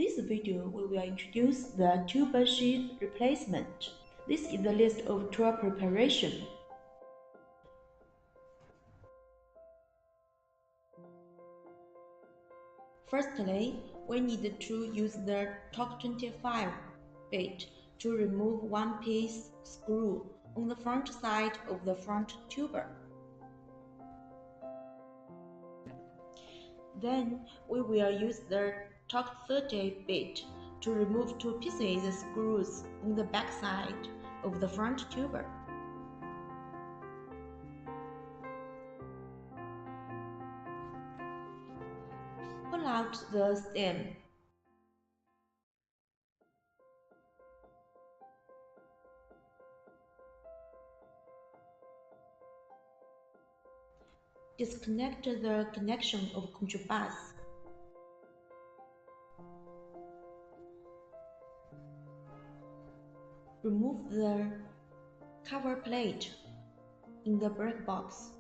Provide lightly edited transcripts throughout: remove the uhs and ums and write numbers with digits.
This video we will introduce the tuber sheath replacement. This is the list of tool preparation. Firstly, we need to use the Torque 25 bit to remove one piece screw on the front side of the front tuber. Then we will use the Torque 30 bit to remove two pieces screws on the back side of the front tuber. Pull out the stem. Disconnect the connection of control bus. Remove the cover plate in the brake box.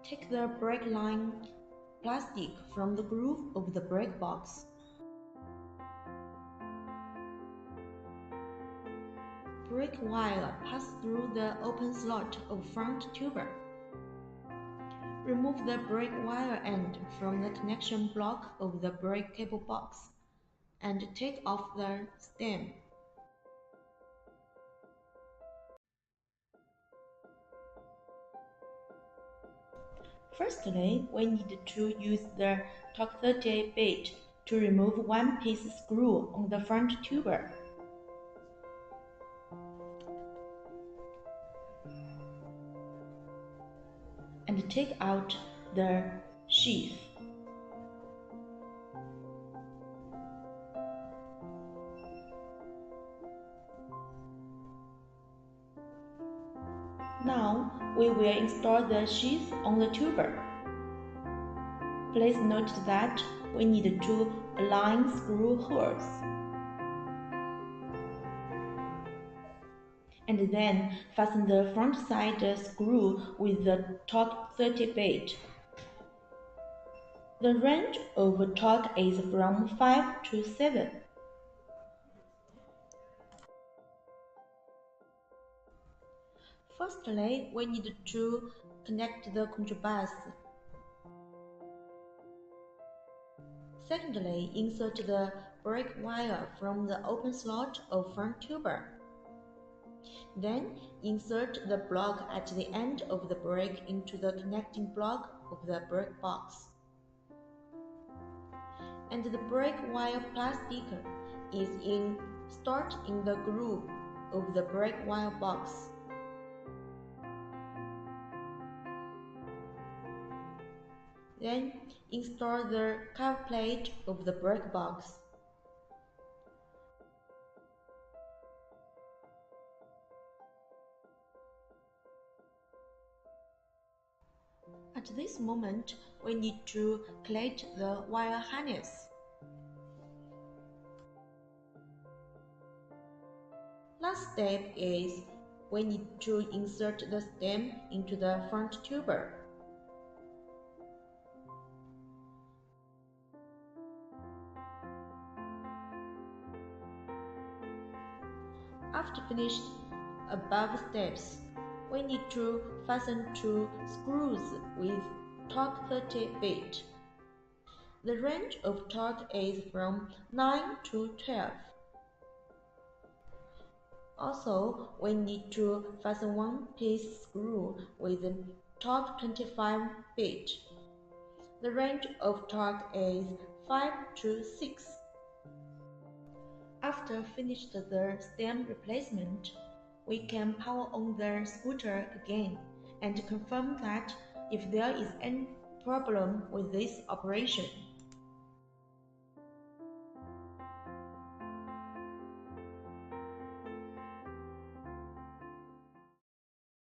Take the brake line plastic from the groove of the brake box. Brake wire pass through the open slot of front tuber. Remove the brake wire end from the connection block of the brake cable box and take off the stem. Firstly, we need to use the Torque 30 bit to remove one piece screw on the front tuber. And take out the sheath. Now we will install the sheath on the tuber. Please note that we need to align screw holes. And then fasten the front side screw with the Torque 30 bit. The range of torque is from 5 to 7. Firstly, we need to connect the control bus. Secondly, insert the brake wire from the open slot of front tuber. Then, insert the block at the end of the brake into the connecting block of the brake box. And the brake wire plastic is installed in the groove of the brake wire box. Then, install the cover plate of the brake box. At this moment, we need to cleat the wire harness. Last step is we need to insert the stem into the front tuber. After finished above steps, we need to fasten two screws with Torque 30 bit. The range of torque is from 9 to 12. Also, we need to fasten one piece screw with the Torque 25 bit. The range of torque is 5 to 6. After finished the stem replacement, we can power on the scooter again and confirm that if there is any problem with this operation.